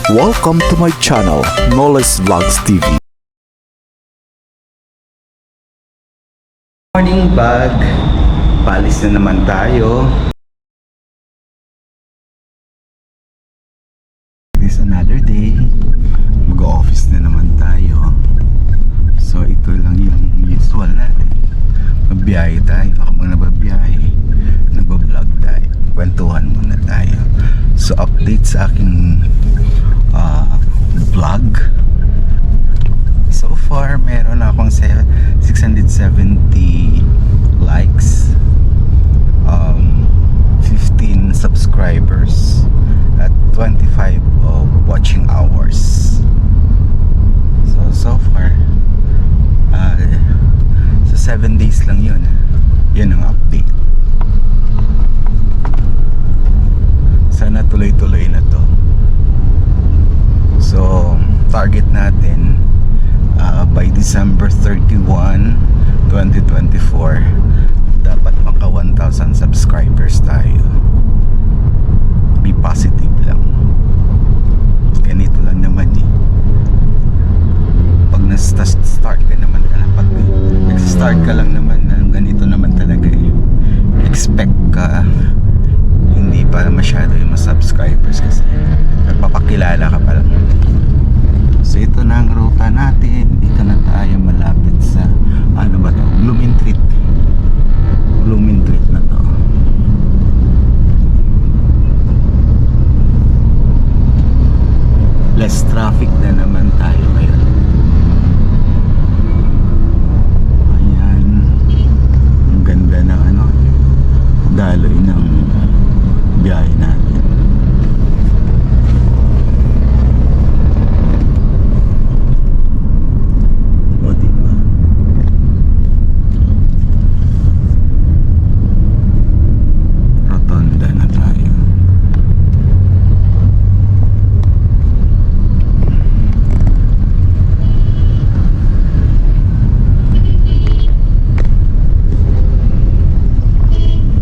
Welcome to my channel, Knowledge Vlogs TV. Morning bag, paalis na naman tayo. This another day, mag-office na naman tayo. So ito lang yung usual natin. Magbiyahe tayo, ako muna babiyahe, nagbablog tayo, kwentuhan muna tayo. So update sa aking vlog. So far meron akong 670 likes, 15 subscribers at 25 watching hours. So far sa 7 days lang yun ang update. Sana tuloy-tuloy na to. So target natin by December 31, 2024 dapat maka 1,000 subscribers tayo. Be positive lang. Ganito lang naman pag start ka naman pag nag-start ka lang naman ganito naman talaga expect ka hindi pa masyado yung mga subscribers kasi nagpapakilala ka pa lang. So ito na ang ruta natin. Dito na tayo malapit sa Blooming Treat na to. Less traffic na naman tayo ngayon. Ayan, ang ganda ng daloy ng biyahe natin. O diba? Rotonda na tayo.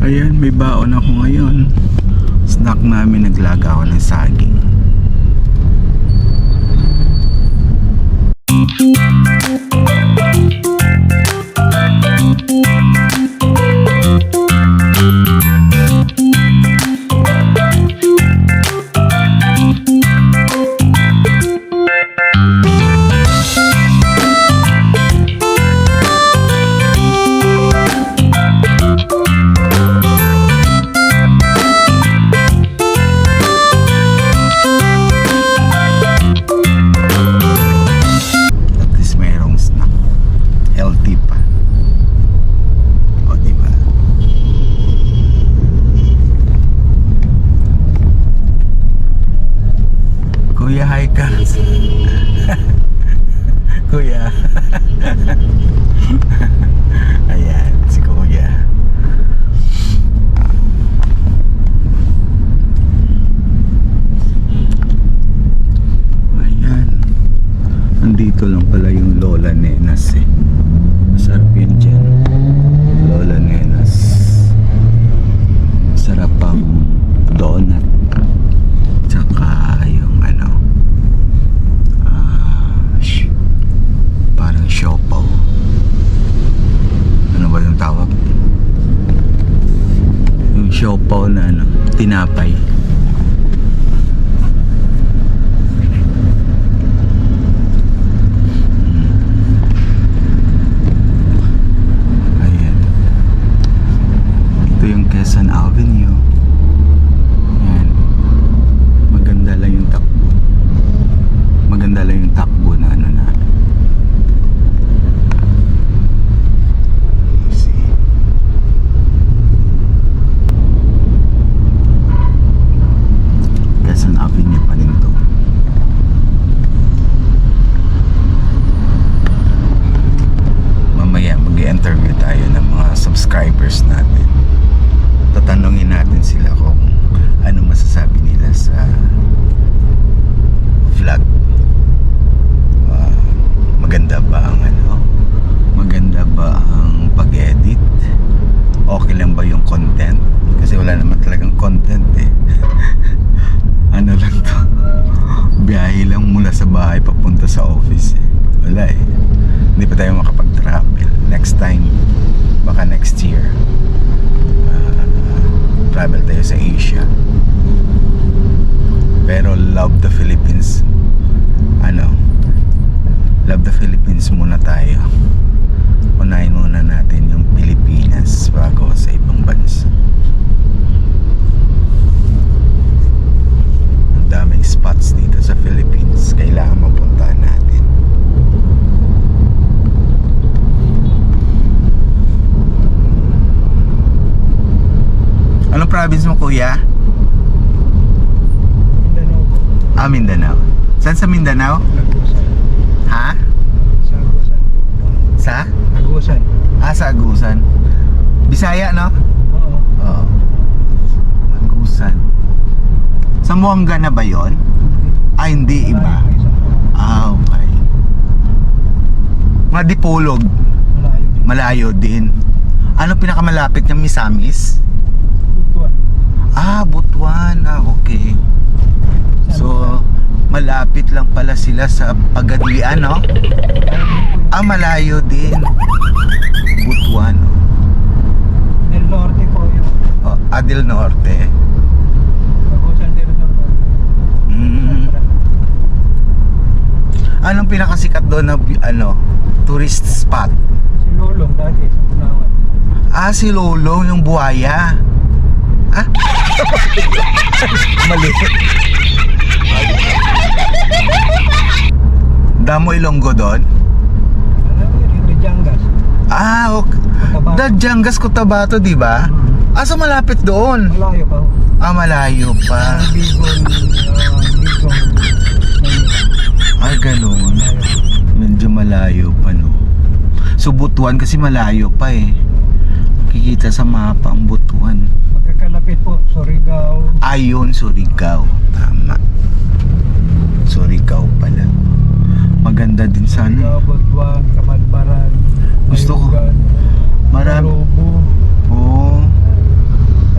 Ayan, may baon ako ngayon. Snack namin, naglagaw ng saging. Kuya, hi ka. Kuya. Ayan, si Kuya. Ayan. Nandito lang pala yung Lola Nenas Masarap yun dyan. Lola Nenas. Sarap ang donut. Tsaka yung parang siopaw. Ano ba yung tawag? Yung siopaw na tinapay. Ayan. Ito yung Quezon Avenue. Ayan. Maganda lang yung takbo. Maganda lang yung takbo na na. biyahe lang mula sa bahay papunta sa office eh. Wala eh. Hindi pa tayo makapag-travel. Next time, baka next year, travel tayo sa Asia. Pero love the Philippines. Love the Philippines muna tayo. Unahin muna natin yung Pilipinas bago sa ibang bansa. Ang daming spots dito sa Philippines. Kailangan mapuntahan natin. Anong province mo, kuya? Mindanao po. Mindanao. Saan sa Mindanao? Agusan. Ha? Sa Agusan. Sa? Agusan. Sa Agusan. Bisaya, no? Oo. Oo. Agusan. Zamboanga na ba yon? Hindi, iba. Okay. Mga Dipolog. Malayo din. Malayo din. Ano pinakamalapit ng Misamis? Butuan. Butuan. Okay. So, malapit lang pala sila sa Pagadian, no? Malayo din. Butuan. Del Norte po yun. Del Norte. Agusan del Norte. Anong pinakasikat doon na tourist spot? Si Lolong dati sa Punawan. Si Lolo, yung buhaya. Mali. Damo Ilonggo doon? Alam mo yun, Rijangas. Okay. Dadjangas Cotabato, di ba? So malapit doon. Malayo pa ho. Malayo pa. Bigon. Ganun. Medyo malayo pa, no? So Butuan kasi malayo pa eh. Kikita sa mapa ang Butuan. Magkakalapit po, Surigao. Ayun, Surigao. Tama. Surigao pala. Maganda din sana. Surigao, Butuan, Kamadbaran. Gusto ko. Ayugan, Marami. Marubo, Oo.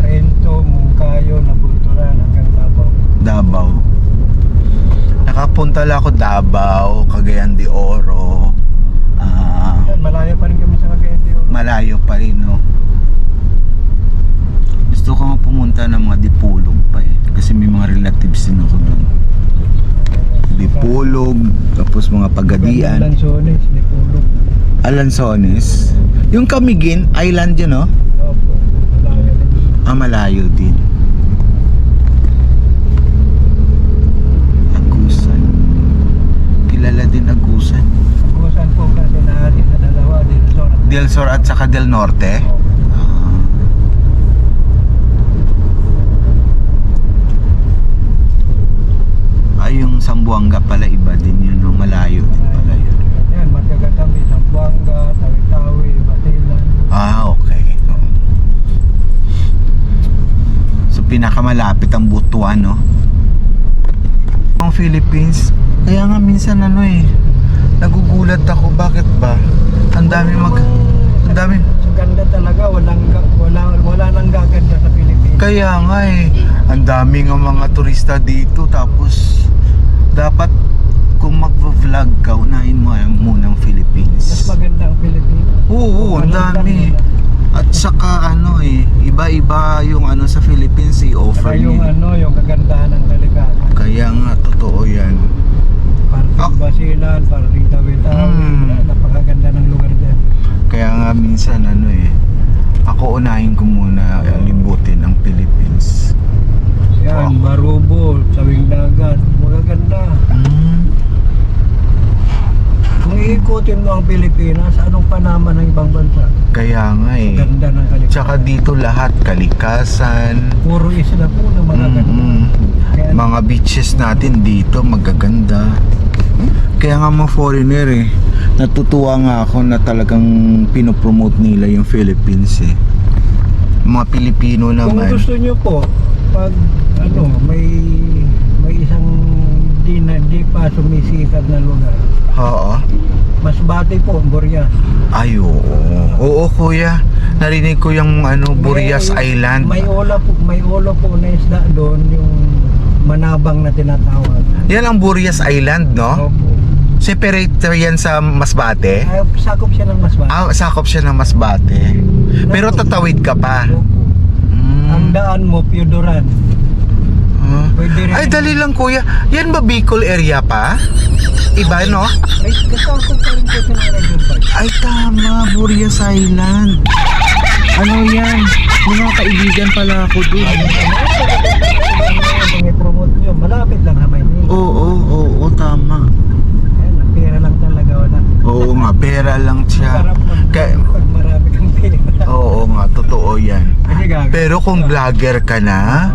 Trento, Mungkayo, Nabunturan, hanggang Davao. Davao. Nakapunta lang ako Davao, Cagayan de Oro. Yan, malayo pa rin kami sa Cagayan de Oro. Malayo pa rin, no? Gusto ko nga pumunta ng mga Dipolog pa eh. Kasi may mga relatives din ako doon. Dipolog, tapos mga Pagadian. Lanzones, Dipolog. Alanzones. Yung Camiguin Island yun, no? Opo, malayo din. Malayo din. Agusan. Kilala din Agusan. Agusan po kasi nahati sa dalawa, Del Sur at saka Del Norte. Yung Zamboanga pala iba din yun, no? Malayo din pala yun. Yan, magkakatabi, Zamboanga, Tawi-Tawi, Batilan. Okay. So pinakamalapit ang Butuan, no? Ang Philippines, kaya nga minsan nagugulat ako, bakit ba? Ang dami ang dami. Ang ganda talaga, wala nang gaganda sa Pilipinas. Kaya nga ang dami ng mga turista dito, tapos dapat kung mag-vlog ka, unahin mo muna ang Mas Philippines. maganda ang Pilipinas. Oo, ang dami. At saka iba-iba yung sa Philippines Saka i-offer yung nila. yung kagandahan ng kalikasan. Kaya nga, totoo yan. Parting Basilan, parting Tawi-Tawi. Napakaganda ng lugar dyan. Kaya nga minsan ako unahin ko muna libutin ang Philippines. Yan, Marubo, Sawing Dagat, magaganda. Kung iikutin mo ang Pilipinas, anong panama ng ibang bansa? Kaya nga Ganda ng kalikasan. Tsaka dito lahat, kalikasan. Puro isla po na magaganda. Kaya Mga beaches natin dito magaganda. Kaya nga mga foreigner natutuwa nga ako na talagang pinopromote nila yung Philippines Mga Pilipino kung naman. gusto nyo po, pag may isang di pa sumisikat na lugar, Oo. Masbate po, Burias. Ay, oo. Oo, kuya. Narinig ko yung Burias Island. May ulo po na isda doon, yung Manabang na tinatawag. Yan ang Burias Island, no? Opo. Separator yan sa Masbate? Ay, sakop siya ng Masbate. Ah, sakop siya ng Masbate. Pero tatawid ka pa. Opo. Ang daan mo, Piodoran. Pwede rin. Ay, dali lang kuya. Yan ba Bicol area pa? Iba, no? Ay, kasakop pa rin po siya ng Region 5. Ay, tama. Burias Island. Ano yan? May mga kaibigan pala ako dun. Kung i-promote nyo, malapit lang naman yun. Oo, tama. Ayan, ang pera lang talaga wala. Oo nga, pera lang siya. Masarap Kaya- pag marami kang pera. Oo nga, totoo yan. Kasi gagawin. Pero kung vlogger ka na,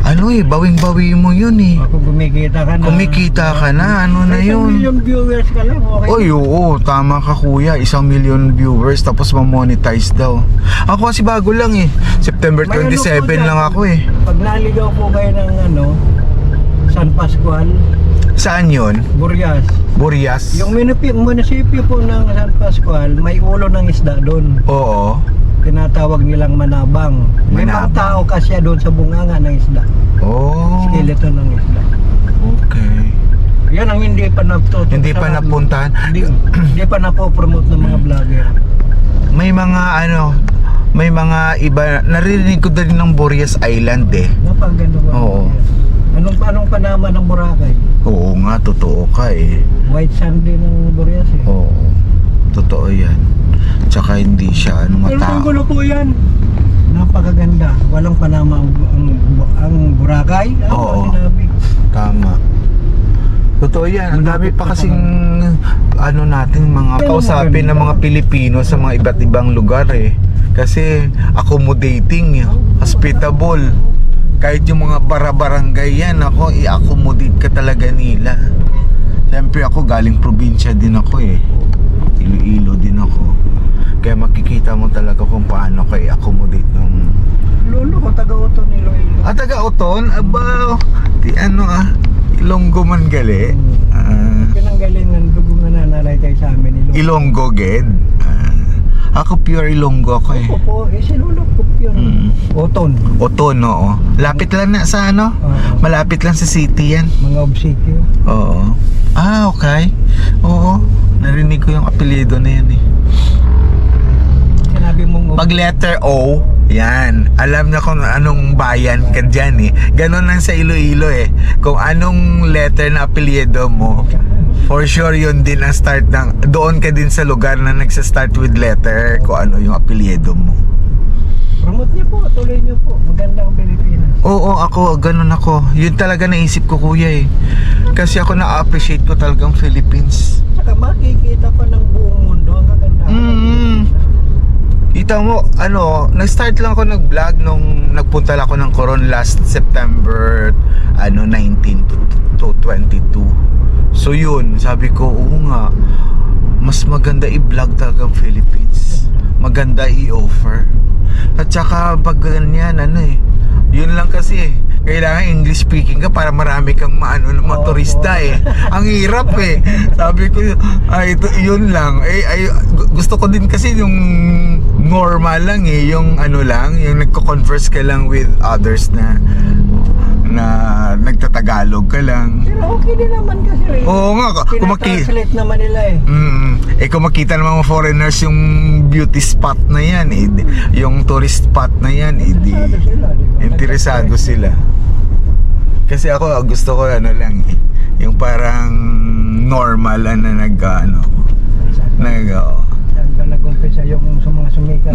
ano bawing-bawi mo yun eh. Kung kumikita ka na. Kumikita ka na, ano na Ay, 1 yun? million viewers ka lang, okay. Oy, oo, tama ka kuya. 1,000,000 viewers tapos ma-monetize daw. Ako kasi bago lang eh. September May ano 27 po dyan, lang ako eh. Pag naligaw po kayo ng San Pascual, Saan yun? Burias. Burias? Yung munisipyo po ng San Pascual, may ulo ng isda doon. Oo. Tinatawag nilang manabang. May mga Manabang. tao kasya doon sa bunganga ng isda. Oh. Skeleton ng isda. Okay. Yan ang hindi pa natutunan. Hindi pa napuntahan. Hindi pa napopromote ng mga vlogger. May mga iba, narinig ko din ng Burias Island eh. Napagano ba? Oo. Anong panama ng Boracay? Oo nga, totoo ka eh. White sand din ng Burias eh. Oo. Totoo yan. Tsaka hindi siya matao. gulo po yan. Napakaganda. Walang panama ang Boracay. Oo. Sinabi. Tama. Totoo yan. Ang dami pa kasing natin mga kausapin ng mga Pilipino sa mga iba't ibang lugar eh. Kasi accommodating, hospitable. Kahit yung mga bara-barangay yan, ako i-accommodate ka talaga nila. Siyempre ako galing probinsya din ako eh. Iloilo din ako. Kaya makikita mo talaga kung paano ka i-accommodate ng... Lolo ko, taga-Uton Iloilo. Taga-Uton? Aba, Ilonggo man gali. Pinanggaling ng dugo na nanalay tayo sa amin. Ilonggo ged. Ako pure Ilonggo ako eh. Ako po, si Lolo ko yun. Uton. Uton, oo. Lapit lang na sa Oo. Malapit lang sa city yan. Mga obsequio. Oo. Ah, okay. Oo. Narinig ko yung apelyido na yan eh. Sinabi mong Pag letter O, yan. Alam na kung anong bayan ka dyan eh. Ganon lang sa Iloilo eh. Kung anong letter na apelyido mo, for sure yun din ang start ng... Doon ka din sa lugar na nagsa-start with letter kung ano yung apelyido mo. promote niyo po, tuloy niyo po. Magandang Pilipinas. Oo, ganun ako. Yun talaga naisip ko kuya eh. Kasi ako na-appreciate ko talagang Philippines. Saka makikita pa ng buong mundo ang kagandahan. Kita mo, nag-start lang ako nag-vlog nung nagpunta lang ako ng Coron last September 19 to 22. So yun, sabi ko, oo nga, mas maganda i-vlog talaga ang Philippines. Maganda i-offer. At saka pag ganyan, yun lang kasi kailangan English speaking ka para marami kang mga turista eh. Ang hirap eh. Sabi ko, yun lang. Gusto ko din kasi yung normal lang eh. Yung yung nagko-converse ka lang with others na nagtatagalog ka lang. Pero okay din naman kasi rin. Oo nga, Pinatranslate naman nila eh. kung makita ng mga foreigners yung beauty spot na yan, yung tourist spot na yan, Interesado sila, di ba? interesado sila. Kasi ako gusto ko yung parang normal na Saan ba nag-umpisa yung sa mga sumikat?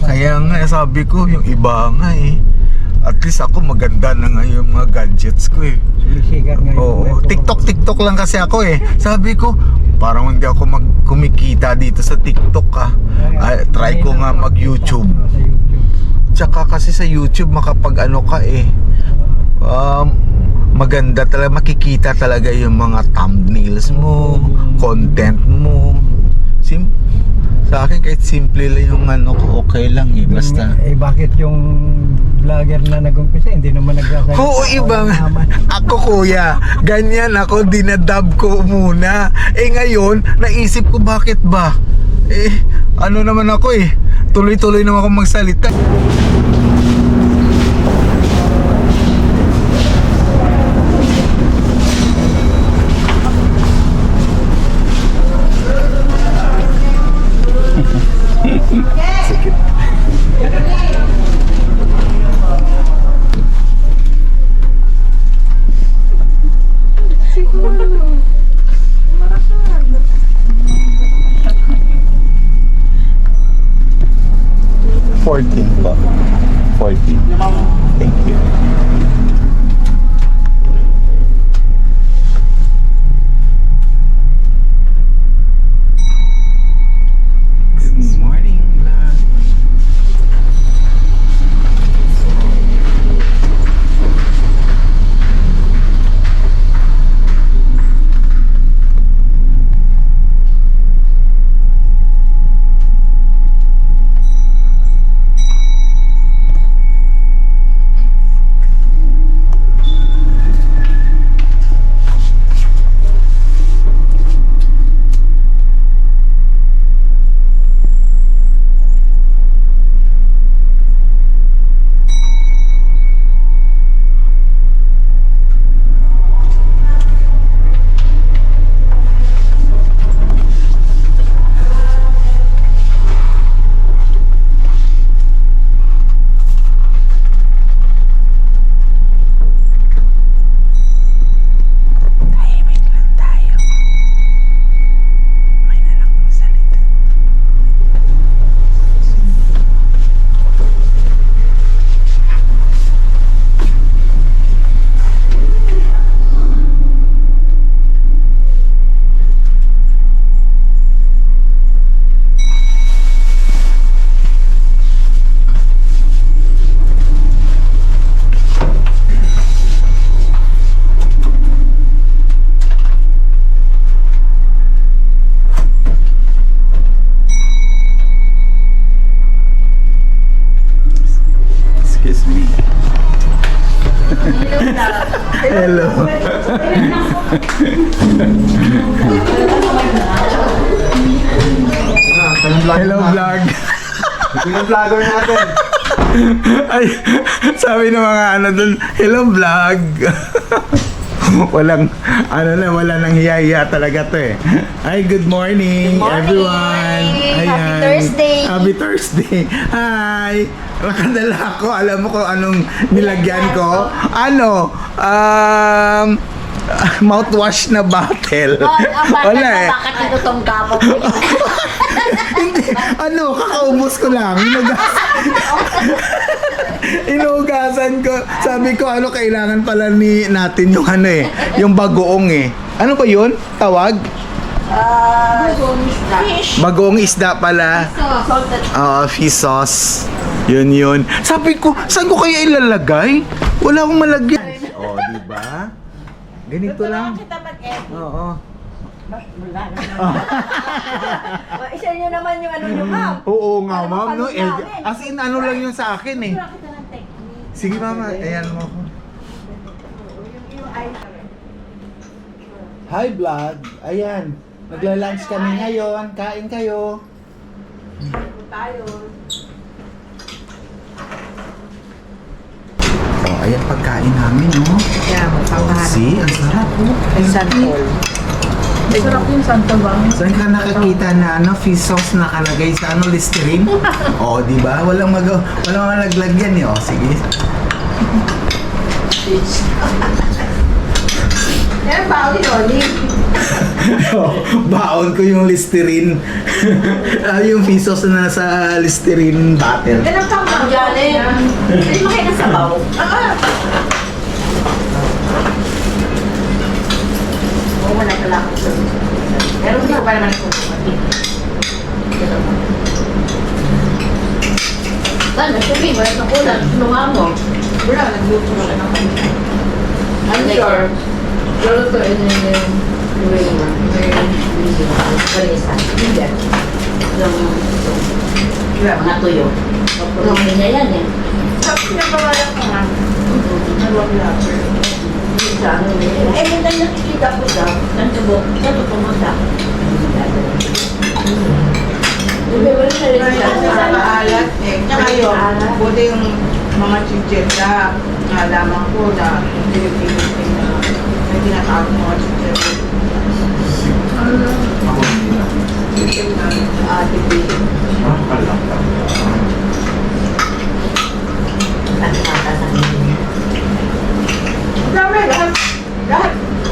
kaya nga sabi ko yung iba nga eh. At least ako maganda na nga yung mga gadgets ko eh. Sumisikat ngayon. Oo, TikTok lang kasi ako eh. Sabi ko, parang hindi ako kumikita dito sa TikTok try ko nga mag-YouTube. Sa YouTube. Tsaka kasi sa YouTube makapag ka eh. Maganda talaga, makikita talaga yung mga thumbnails mo, content mo. Sa akin kahit simple lang yung ko, okay lang eh, basta. Bakit yung vlogger na nag-umpisa hindi naman nagkakaroon? Oo, iba nga. Ako kuya, ganyan ako, dinadub ko muna. Ngayon, naisip ko bakit ba? Naman ako eh. Tuloy-tuloy naman ako magsalita. Hello. Hello vlog. Yung vlogger natin. Ay, sabi ng mga ano dun, hello vlog. Wala nang hiya-hiya talaga to eh. Ay, good morning, everyone. Happy Thursday. Happy Thursday. Hi. Nakadala ko, alam mo kung anong nilagyan ko? Ano? Mouthwash na bottle. Wala eh. Bakit tinutong ka po? Hindi, kakaubos ko lang. Inuugasan ko. Sabi ko, kailangan pala natin yung yung bagoong eh. Ano ba yun? Tawag? Fish. Bagoong isda pala. Salted. Fish sauce. Yun. Sabi ko, saan ko kaya ilalagay? Wala akong malagyan. Oh, di ba? Ganito lang. Kita mag-edit. Oo. Isa nyo naman yung ano nyo, ma'am. Oo nga, ma'am. No? Ano namin? As in, ano lang yun sa akin eh. Kita ng technique. Sige, mama. Ayan mo ako. Hi, vlog. Ayan. Magla-lunch kami ngayon. Kain kayo. Tayo. Oh, ayan pagkain namin, no? Yeah, magpapahal. See, ang sarap. Yung santol. Sarap yung santol ba? Saan ka nakakita na fish sauce nakalagay sa Listerine? Oh, di ba? Walang malaglag yan eh. Oh, sige. Yan ba ako yun? Baon ko yung Listerine. Yung fish sauce na nasa Listerine bottle. Ganun kang mga Janet. Hindi mo kayo nasabaw. Oo, wala pala ako. Pero hindi ko pa naman ito. Ano, sabi mo, ito ko lang, tulunga mo. Wala, nagluto na ka ng kanina. I'm sure. Luluto yun yung gawin mo. Balisa. Hindi. Yung mga tuyo. Pagpuluhin niya yan eh. Sabi niya ba wala ka nga? Eh, may nakikita ko daw. Nantubok. Ito pumunta. Nakakaalat eh. Tsaka yun, buti yung mga chicheta, nalaman ko na Pilipinas din na may tinatawag mga chicheta. Ate B. Sabi,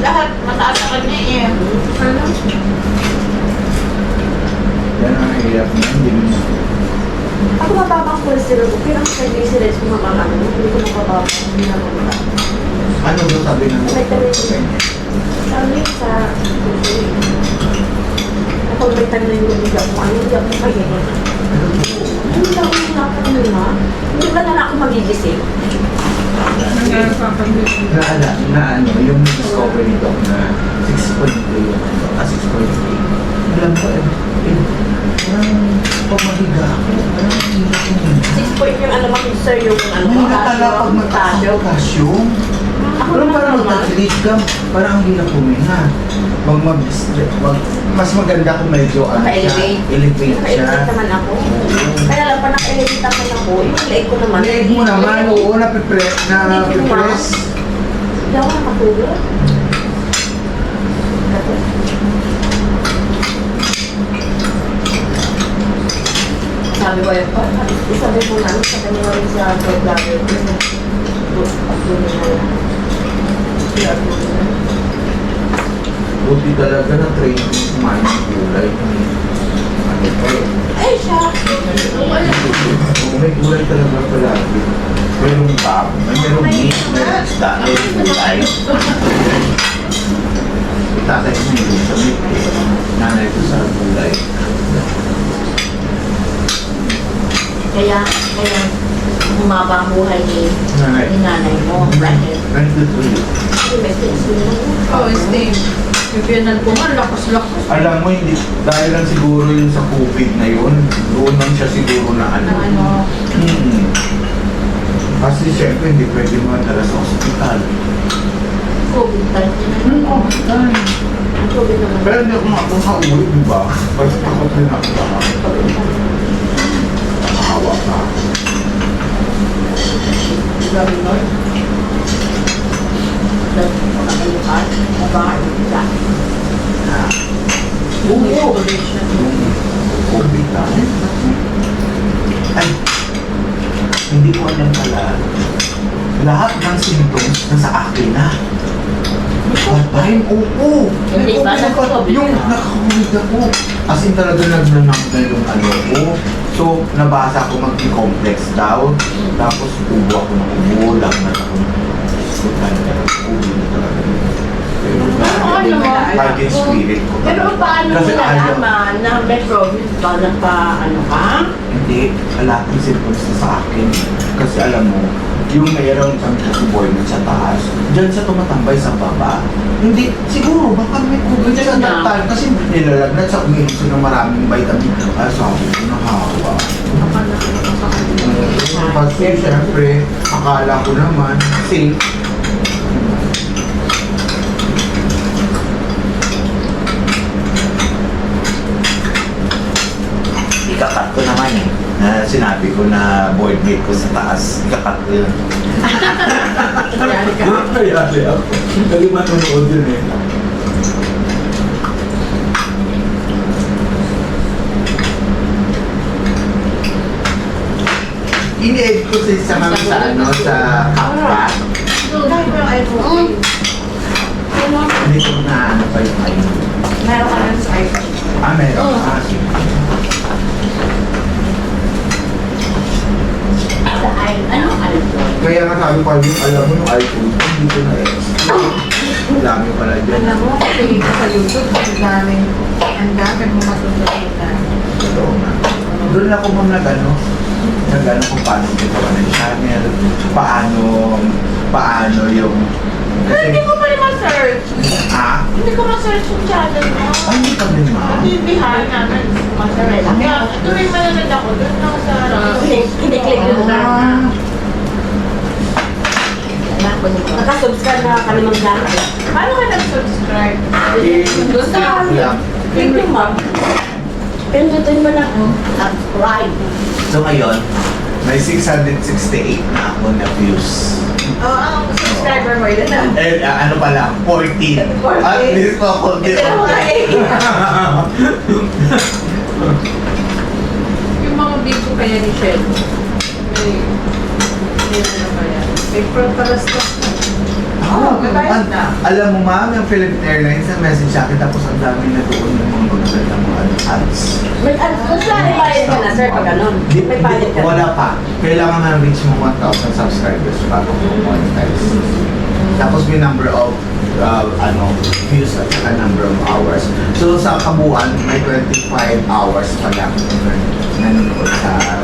lahat mataas sa kanya eh. Yan ang hirap na. Ako mababang cholesterol ko, pero ang triglycerides ko mababa. Hindi ko mababa. Hindi na mababa. Ano ba sabi ng May triglycerides. Sabi sa ako may tanong yung hindi ako. Ano hindi ako kayo? Hindi ako nakakanina. Hindi ba na ako magigising? yung discovery nito na 6.3 yung 6.3. Alam ko parang pamahiga ako. Parang hindi ko 6 point yung ano mo, sir, yung ano, pag magka-calcium. Ako Pero naman parang naman. mag-treat ka, parang ang hirap huminga. Mas maganda kung medyo elevate siya. Naka-elevate naman ako. Kaya lang pa naka-elevate naman ako. Yung leg ko naman. Leg mo naman, oo, napipress. Hindi ako nakatulog. Sabi ko yun, sabi ko namin sa kanya rin sa vlogger ko. Buti talaga na training kumain ng gulay. Ano pa eh. Ay, siya! May gulay talaga palagi. Merong pap, merong meat, merong isda, merong gulay. Tatay ko hindi sa meat eh. Nanay ko sa gulay. Kaya, humaba ang buhay ni nanay mo. Dahil, Nandito yun. may tension. Oh, Steve. Yung pinan ko nga, lakas-lakas. Alam mo, hindi, dahil lang siguro yun sa COVID na yun, doon lang siya siguro na ano. Na ano, Kasi syempre hindi pwede madala sa ospital. COVID tayo. Ang COVID naman. Pero hindi ako makakauwi, di ba? Kasi takot din ako baka. Nakahawa ka. Gabi mo. Nakalimutan. Baka isa. Oo. COVID na. Ay, hindi ko alam pala. Lahat ng symptoms nasa akin na. That time, oo. Hindi ba? Naka-COVID Yung ka? naka-COVID ako. As in talaga nagnanap na yung ano ko. So, nabasa ko mag-complex daw. Tapos, ubo ako ng ubo. Lang na ako. So, talaga, COVID na talaga. Pero, Ano mo? fighting spirit ko. Pero paano mo Kasi ayaw. nalaman na may COVID ka? Nagpa-ano ka? Hindi, lahat ng symptoms na sa akin. Kasi alam mo, yung mayroong kami kasi boy sa taas, dyan siya tumatambay sa baba. Hindi, siguro, baka may COVID sa that time. Kasi nilalagnat sa umiinom ng maraming vitamin. Ay, sabi ko, nahawa. Kasi syempre, akala ko naman, safe. Ikakat ko naman eh. Na sinabi ko na board mate ko sa taas. Ikakat ko yun. Kayali ako. Kasi matunood yun eh. In-edit ko sa mga sa ano, sa CapCut. Dahil mo yung iPhone. Hindi ko na ano pa yung iPhone. Meron ka lang sa iPhone. Meron. Sige. Sa ano? Kaya nga sabi ko, alam mo yung iPhone, hindi ko na-explain. Dami pala dyan. Alam mo, pili ka sa YouTube, ang dami mo matutunan. Totoo nga. Doon ako mong nag-ano kung paano gagawa ng channel, paano yung... Pero hindi ko pa rin ma-search. Hindi ko ma-search yung channel mo. Ay, hindi ka din ma. Bibihan namin sa mozzarella. Kaya tuwing manonood ako, doon lang sa... Kiniklik yun na. Nakasubscribe na kami mag-dami. Paano ka nag-subscribe? Doon sa lang. Pinto mo. Pindutin mo lang. Subscribe. So ngayon, may 668 na ako na views. Oo, ang subscriber mo, yun na. Eh, ano pala, 14. 14. At least pa 14. Ito na mga Yung mga video kaya ni Shell. May ano kaya? May paras na. May bayad na. Alam mo ma'am, yung Philippine Airlines na message sa akin tapos ang dami na doon ng mga magagandang mga ads. May may bayad ka na, sir, pag ganun. May bayad ka na. Wala pa. Kailangan na reach mo 1,000 subscribers bago mo monetize. Tapos may number of views at saka number of hours. So sa kabuuan, may 25 hours pa lang nanonood sa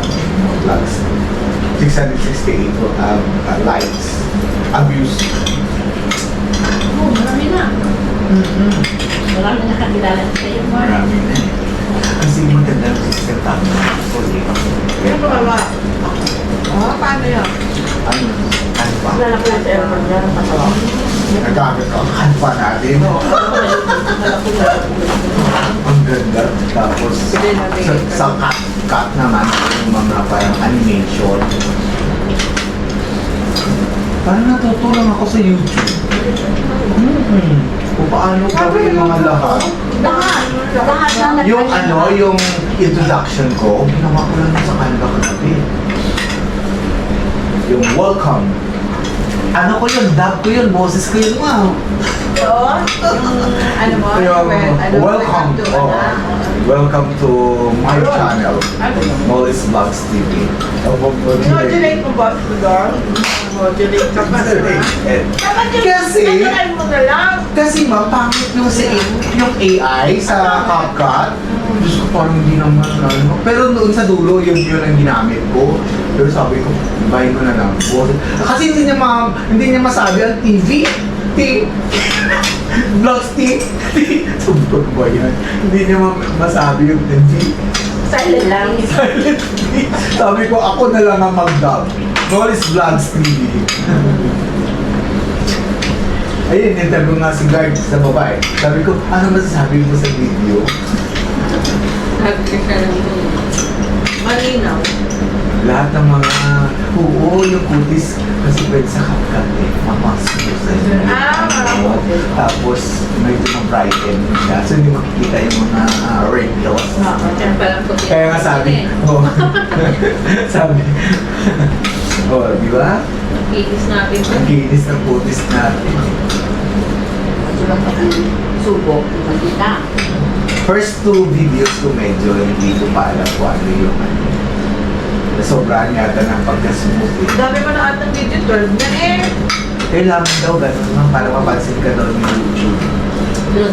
vlogs. 668 likes, views. Oh, marami na. Marami na kakilala sa'yo. Marami na eh. Kasi maganda ng system tayo. Ano ba ba? Paano yun? Ano ba? Wala na pala sa airport na pasawa. Nagamit ko ang kanpa natin. Ang ganda. Tapos sa cut naman, yung mga parang animation. Parang natutulong ako sa YouTube. Kung paano gawin yung mga lahat. Lahat na Yung yung introduction ko, ginawa ko lang sa Canva kagabi. Yung welcome. Ano ko yun? Dub ko yun? Boses ko yun, wow. Yun? Ano mo? Welcome to, welcome to my channel, Molly's Vlogs TV. Modulate mo ba ito doon? Modulate ka pa Kasi, mo na lang. kasi pangit yung AI sa CapCut. Diyos ko, parang hindi naman ano. Pero noon sa dulo, yun ang ginamit ko. Pero sabi ko, buy ko na lang. Kasi hindi niya masabi ang TV. Vlogs TV. Subot ba yan? Hindi niya masabi yung TV. silent lang. Sabi ko, ako na lang ang mag-dub. Molly's Vlogs TV. Ayun, interview nga si guard sa babae. Sabi ko, ano masasabi mo sa video? Sabi ka siya lang po. Malinaw. Lahat ng mga, oo, yung kutis kasi pwede sa kapkat eh. Mapasok ko sa inyo. Tapos, medyo na-brighten siya. So, hindi makikita yung mga wrinkles. Yan palang puti. Kaya nga sabi, oh, sabi, oh, di ba? Iis natin. Ang kinis ng kutis natin. Subok. Magkita. First two videos ko medyo hindi ko pa alam kung ano yung ano. Sobrang yata ng pagka-smooth. Dami mo na atang video, 12 na eh. Kailangan daw ganun lang para mapansin ka daw ng YouTube.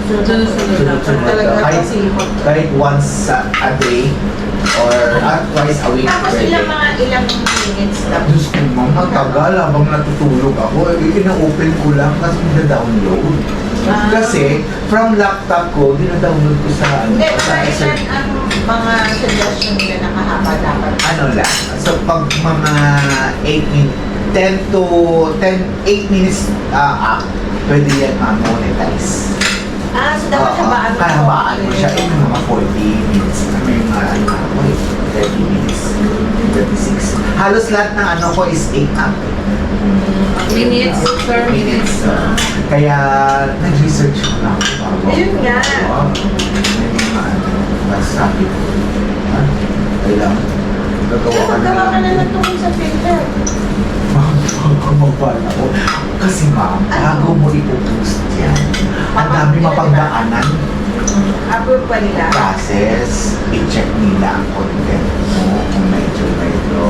Sunod-sunod lang. Talaga Kahit, kasi. kahit once a day or twice a week. Tapos pwede. ilang minutes lang. Diyos ko, ma'am, matagal habang natutulog ako. Ina-open ko lang kasi na-download. Kasi, from laptop ko, dina-download ko sa ano. Hindi, sa ilan ang mga suggestion nila nakahaba dapat? ano lang. So, pag mga 8 minutes up, pwede yan ma-monetize. So dapat habaan mo. Kahabaan mo siya. Yung mga 40 minutes na may mga ano ako eh. 30 minutes. 36. Halos lahat ng ano ko is 8 up. Minutes per minutes. Kaya nag-research ko lang. Ayun nga. May mga ano. Mas sabi ko. Ha? Kailangan. Gagawa ka na Magkawa ka na lang. lang tungkol sa filter. Kumabal ako. Kasi ma'am, bago mo ipopost yan, ang dami mapagdaanan. Approve pa nila. Process, i-check nila ang content mo, kung medyo may mga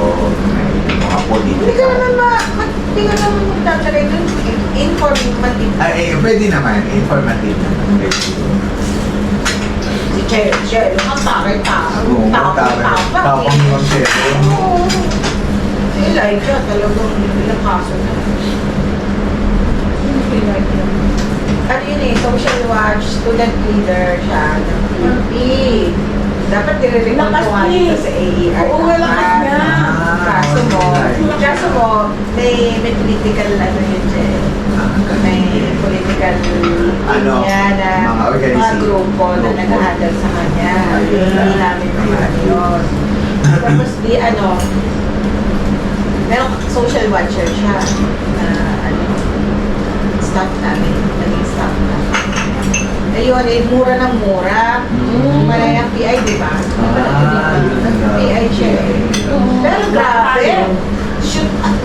Hindi ka political. naman hindi ka naman magtatalay dun. Informative. Pwede naman, informative naman. Si Chelo, ang bakit-tao. Oo, Tao-tao. tapang yung sero. Oo. Si Elijah, talagang ilang kaso na. Sino si Elijah? Ano yun eh, social watch, student leader siya ng PNP. Dapat nire-report ko nga dito sa AER. Oo, lakas niya. Kaso mo, may political ano yun siya eh. May political Ano, niya na mga mga grupo na nag-handle sa kanya. Ayun Hindi lang. namin naman yun. Tapos di ano, merong social watcher siya na ano, staff namin, naging staff na. Ayun, eh, mura ng mura. Malayang PI, di ba? PI siya eh. Pero grabe.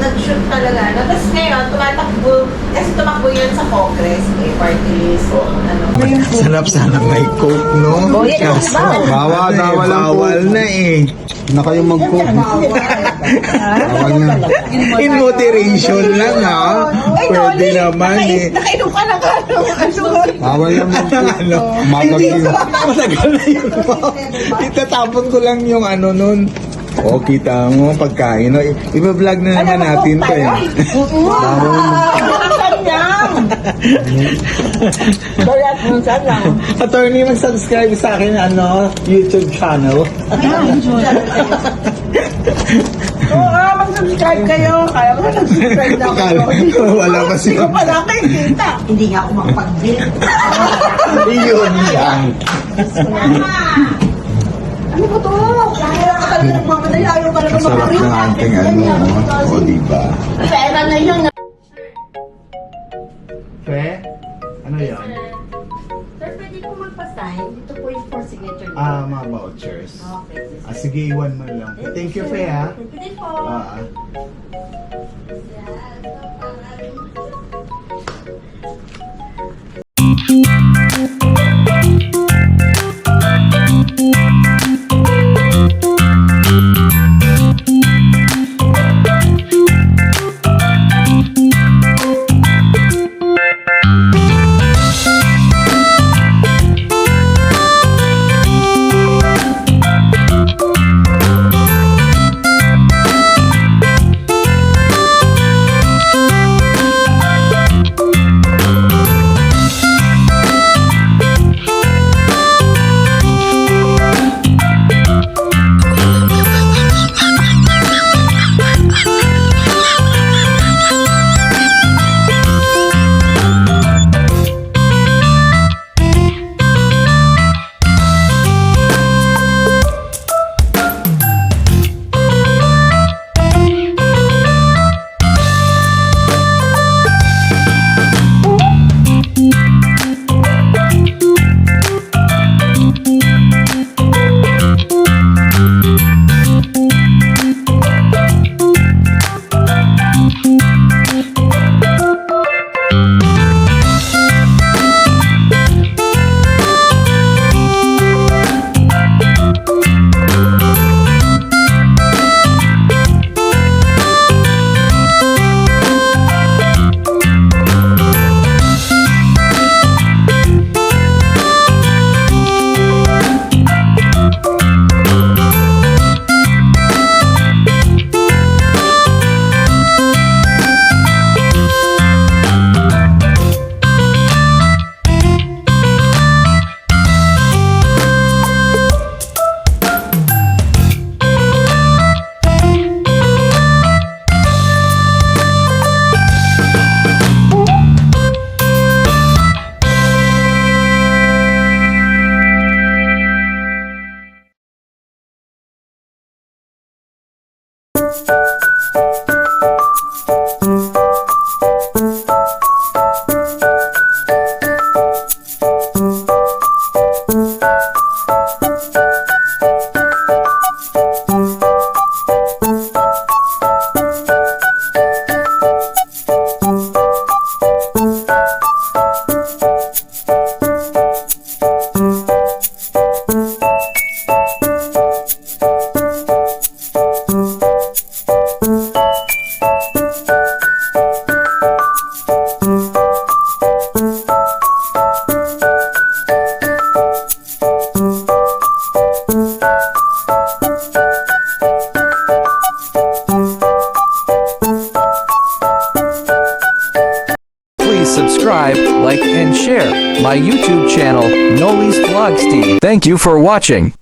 Nag-shoot talaga. No? Tapos ngayon, tumatakbo, kasi tumakbo yun sa Congress, eh, party list, ano. Sarap sana may coke, no? Bawal na eh. Na kayo mag-cook. Bawal na. In moderation lang ha. Pwede naman eh. Nakainom ka na ka. Bawal na mag-cook. Ano? Magagyo. Matagal na yun po. Itatapon ko lang yung ano nun. O, kita mo, pagkain. No? Iba-vlog na naman natin to eh. Attorney, mag-subscribe sa akin YouTube channel. Mag-subscribe kayo. Kaya mo nag-subscribe na Akala ko wala pa siya. Wala kayo kita. Hindi nga ako makapag-bill. Yun lang. Ano ba to? Kaya ka talaga nagmamadali. Ayaw ka naman Sarap ng ating ano. O, diba? Pera na yun. Fe? Ano yun? Sir, pwede po magpa-sign. Dito po yung for signature. Mga vouchers. Okay. Sige, iwan mo lang. Thank you, Fe, ha? Thank you din po. subscribe, like and share my YouTube channel, Noli's Vlogs TV. Thank you for watching.